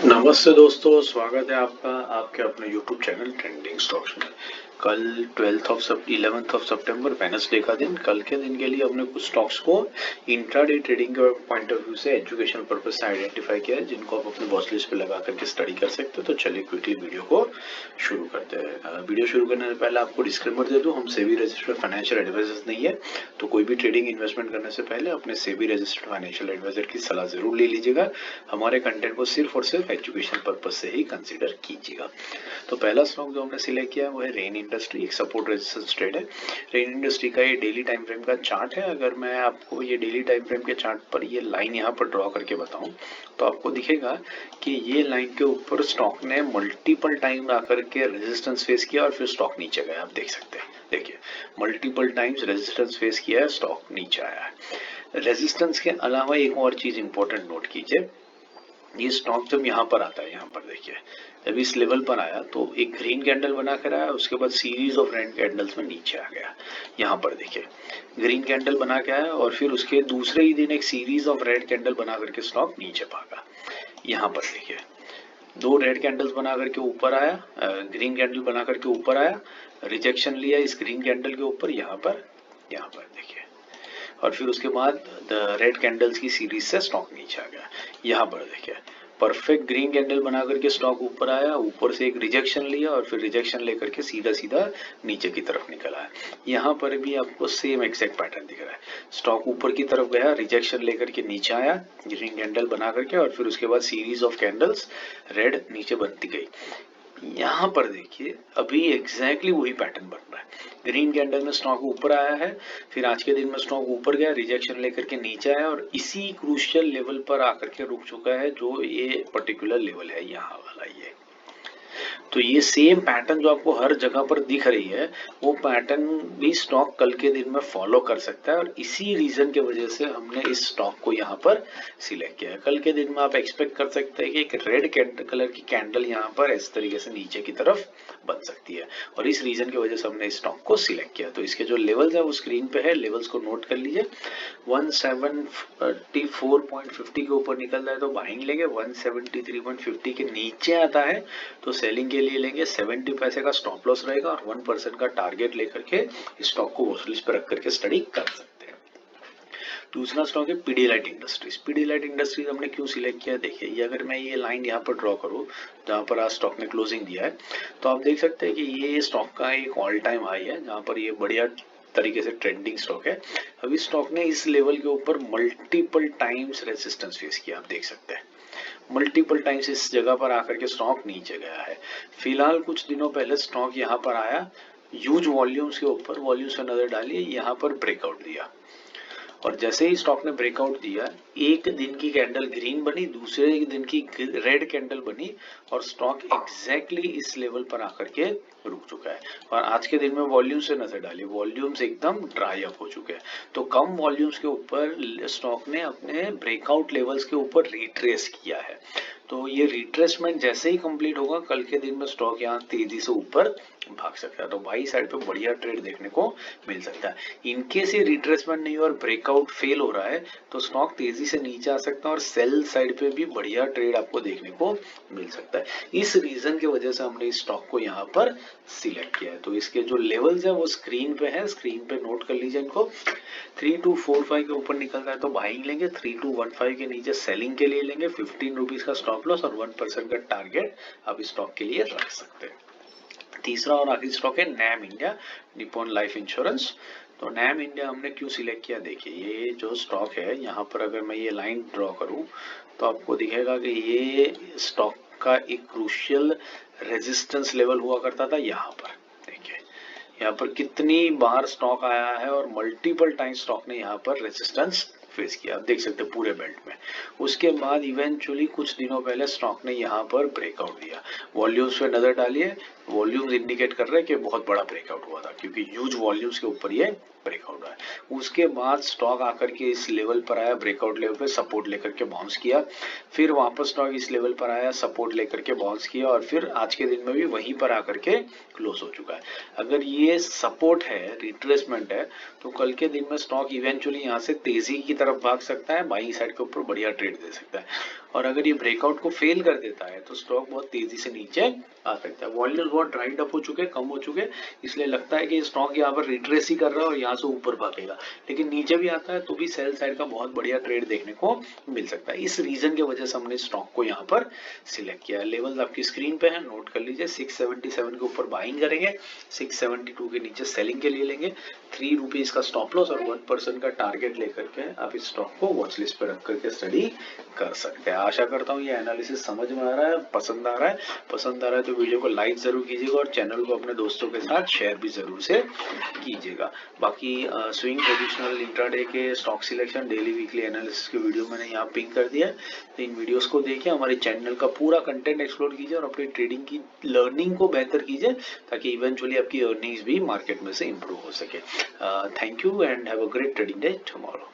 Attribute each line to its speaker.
Speaker 1: नमस्ते दोस्तों, स्वागत है आपका आपके अपने YouTube चैनल ट्रेंडिंग स्टॉक्स में। कल 11 सितंबर वेडनेसडे का दिन, कल के दिन के लिए हमने कुछ स्टॉक्स को इंट्राडे ट्रेडिंग के पॉइंट ऑफ व्यू से एजुकेशनल पर्पज से आइडेंटिफाई किया है, जिनको आप अपने वॉच लिस्ट पे लगा करके स्टडी कर सकते हो। तो चलिए क्विकली वीडियो को शुरू करते हैं। वीडियो शुरू करने से पहले आपको डिस्क्लेमर दे दूं, हम सेबी रजिस्टर्ड फाइनेंशियल एडवाइजर्स नहीं है, तो कोई भी ट्रेडिंग इन्वेस्टमेंट करने से पहले अपने सेबी रजिस्टर्ड फाइनेंशियल एडवाइजर की सलाह जरूर ले लीजिएगा। हमारे कंटेंट को सिर्फ और सिर्फ एजुकेशन पर्पज से ही कंसीडर कीजिएगा। तो पहला स्टॉक जो हमने सिलेक्ट किया है वो है रेन इंडस्ट्री, एक सपोर्ट रेजिस्टेंस ट्रेड है। रेन इंडस्ट्री का ये डेली टाइम फ्रेम का चार्ट है। अगर मैं आपको ये डेली टाइम फ्रेम के चार्ट पर ये लाइन यहाँ पर ड्रॉ करके बताऊं तो आपको दिखेगा कि ये लाइन के ऊपर स्टॉक ने मल्टीपल टाइम आकर के रेजिस्टेंस फेस किया और फिर स्टॉक नीचे गया। आप देख सकते हैं, देखिए मल्टीपल टाइम्स रेजिस्टेंस फेस किया है, स्टॉक नीचे आया है। रेजिस्टेंस के अलावा एक और चीज इंपॉर्टेंट नोट कीजिए, ये स्टॉक जब यहाँ पर आता है, यहाँ पर देखिए जब इस लेवल पर आया तो एक ग्रीन कैंडल बना कर आया, उसके बाद सीरीज ऑफ रेड कैंडल्स में नीचे आ गया। यहाँ पर देखिए ग्रीन कैंडल बना के आया और फिर उसके दूसरे ही दिन एक सीरीज ऑफ रेड कैंडल बना करके स्टॉक नीचे भागा। यहाँ पर देखिए दो रेड कैंडल्स बना करके ऊपर आया, ग्रीन कैंडल बना करके ऊपर आया, रिजेक्शन लिया इस ग्रीन कैंडल के ऊपर, यहाँ पर देखिए, और फिर उसके बाद रेड कैंडल्स की सीरीज से स्टॉक नीचे आ गया। यहाँ पर देखिए परफेक्ट ग्रीन कैंडल बना करके स्टॉक ऊपर आया, ऊपर से एक रिजेक्शन लिया और फिर रिजेक्शन लेकर के सीधा सीधा नीचे की तरफ निकल आया। यहाँ पर भी आपको सेम एग्जैक्ट पैटर्न दिख रहा है, स्टॉक ऊपर की तरफ गया, रिजेक्शन लेकर के नीचे आया ग्रीन कैंडल बना करके, और फिर उसके बाद सीरीज ऑफ कैंडल्स रेड नीचे बनती गई। यहाँ पर देखिए अभी एग्जैक्टली वही पैटर्न बन रहा है। ग्रीन कैंडल में स्टॉक ऊपर आया है, फिर आज के दिन में स्टॉक ऊपर गया, रिजेक्शन लेकर के नीचे आया और इसी क्रूशियल लेवल पर आकर के रुक चुका है, जो ये पर्टिकुलर लेवल है यहाँ वाला। ये तो ये सेम पैटर्न जो आपको हर जगह पर दिख रही है, वो पैटर्न भी स्टॉक कल के दिन में फॉलो कर सकता है, और इसी रीजन के वजह से हमने इस स्टॉक को यहाँ पर सिलेक्ट किया है। कल के दिन में आप एक्सपेक्ट कर सकते हैं कि एक रेड कलर की कैंडल यहाँ पर इस तरीके से नीचे की तरफ बन सकती है, और इस रीजन की वजह से हमने इस स्टॉक को सिलेक्ट किया। तो इसके जो लेवल्स है वो स्क्रीन पे है, लेवल्स को नोट कर लीजिए। 174.50 के ऊपर निकल जाए तो बाइंग लेंगे, 173.50 के नीचे आता है तो सेलिंग के लिए लेंगे। 70 पैसे का स्टॉप लॉस रहेगा और 1% का टारगेट लेकर के स्टॉक को वॉच लिस्ट पर रख करके स्टडी कर सकते हैं। दूसरा स्टॉक है पीडीलाइट इंडस्ट्रीज। पीडीलाइट इंडस्ट्रीज हमने क्यों सिलेक्ट किया, देखिए ये अगर मैं ये लाइन यहाँ पर ड्रॉ करूँ जहाँ पर आज स्टॉक ने क्लोजिंग दिया है, तो आप देख सकते हैं कि ये स्टॉक का एक ऑल टाइम हाई है, जहाँ पर ये बढ़िया तरीके से ट्रेंडिंग स्टॉक है। अभी स्टॉक ने इस लेवल के ऊपर मल्टीपल टाइम्स रेजिस्टेंस फेस किया, आप देख सकते हैं मल्टीपल टाइम्स इस जगह पर आकर के स्टॉक नीचे गया है। फिलहाल कुछ दिनों पहले स्टॉक यहाँ पर आया, ह्यूज वॉल्यूम्स के ऊपर, वॉल्यूम्स पर नजर डालिए, यहाँ पर ब्रेकआउट दिया, और जैसे ही स्टॉक ने ब्रेकआउट दिया, एक दिन की कैंडल ग्रीन बनी, दूसरे दिन की रेड कैंडल बनी, और स्टॉक एग्जैक्टली इस लेवल पर आकर के रुक चुका है। और आज के दिन में वॉल्यूम से नजर डालिए, वॉल्यूम्स एकदम ड्राई अप हो चुके हैं। तो कम वॉल्यूम्स के ऊपर स्टॉक ने अपने ब्रेकआउट लेवल्स के ऊपर रिट्रेस किया है। तो ये रिट्रेसमेंट जैसे ही कंप्लीट होगा, कल के दिन में स्टॉक यहाँ तेजी से ऊपर भाग सकता है, तो बाई साइड पे बढ़िया ट्रेड देखने को मिल सकता है। इनकेस ये रिट्रेसमेंट नहीं और ब्रेकआउट फेल हो रहा है तो स्टॉक तेजी से नीचे आ सकता है, और सेल साइड पे भी बढ़िया ट्रेड आपको देखने को मिल सकता है। इस रीजन की वजह से हमने इस स्टॉक को यहाँ पर सिलेक्ट किया है। तो इसके जो लेवल्स है वो स्क्रीन पे है, स्क्रीन पे नोट कर लीजिए इनको। 3245 के ऊपर निकलता है तो बाइंग लेंगे, 3215 के नीचे सेलिंग के लिए लेंगे, 15 रुपीज का स्टॉप लॉस और 1% का टारगेट आप स्टॉक के लिए रख सकते हैं। तीसरा और आखिरी स्टॉक है NAM India, Nippon life insurance. तो नैम इंडिया हमने क्यों सिलेक्ट किया, देखिए ये जो स्टॉक है यहाँ पर अगर मैं ये लाइन ड्रॉ करूं तो आपको दिखेगा कि ये स्टॉक का एक क्रूशियल रेजिस्टेंस लेवल हुआ करता था यहाँ पर। देखिए यहाँ पर कितनी बार स्टॉक आया है और मल्टीपल टाइम स्टॉक ने यहाँ पर रेजिस्टेंस फेस किया, आप देख सकते हैं पूरे बेल्ट में। उसके बाद इवेंचुअली कुछ दिनों पहले स्टॉक ने यहाँ पर ब्रेकआउट दिया। वॉल्यूम्स पे नजर डालिए, वॉल्यूम्स इंडिकेट कर रहे हैं कि बहुत बड़ा ब्रेकआउट हुआ था, क्योंकि ह्यूज वॉल्यूम्स के ऊपर ये ब्रेकआउट हुआ है। उसके बाद स्टॉक आकर के इस लेवल पर आया, ब्रेकआउट लेवल पे सपोर्ट लेकर के बाउंस किया, फिर वापस स्टॉक इस लेवल पर आया, सपोर्ट लेकर के बाउंस किया, और फिर आज के दिन में भी वहीं पर आकर के क्लोज हो चुका है। अगर ये सपोर्ट है, रिट्रेसमेंट है, तो कल के दिन में स्टॉक इवेंचुअली यहाँ से तेजी की तरफ भाग सकता है, बाई साइड के ऊपर बढ़िया ट्रेड दे सकता है। और अगर ये ब्रेकआउट को फेल कर देता है तो स्टॉक बहुत तेजी से नीचे आ सकता है। वॉल्यूम्स बहुत ड्राइड अप हो चुके, कम हो चुके, इसलिए लगता है कि स्टॉक यहाँ पर रिट्रेस ही कर रहा है और यहाँ से ऊपर भागेगा, लेकिन नीचे भी आता है तो भी सेल साइड का बहुत बढ़िया ट्रेड देखने को मिल सकता है। इस रीजन की वजह से हमने स्टॉक को यहाँ पर सिलेक्ट किया है। लेवल्स आपकी स्क्रीन पे है, नोट कर लीजिए। 677 के ऊपर बाइंग करेंगे, 672 के नीचे सेलिंग के लिए लेंगे, 3 रुपीज का स्टॉप लॉस और 1% का टारगेट लेकर के आप इस स्टॉक को वॉच लिस्ट पे रख करके स्टडी कर सकते हैं। आशा करता हूँ ये एनालिसिस समझ में आ रहा है, पसंद आ रहा है। पसंद आ रहा है तो वीडियो को लाइक जरूर कीजिएगा और चैनल को अपने दोस्तों के साथ शेयर भी जरूर से कीजिएगा। बाकी स्विंग ट्रेडिशनल इंट्राडे के stock selection daily weekly analysis के वीडियो मैंने यहाँ पिन कर दिया है, तो इन वीडियोस को देखिए, हमारे चैनल का पूरा कंटेंट एक्सप्लोर कीजिए और अपनी ट्रेडिंग की लर्निंग को बेहतर कीजिए ताकि इवेंचुअली आपकी अर्निंग्स भी मार्केट में से इंप्रूव हो सके। Thank you and have a great trading day tomorrow.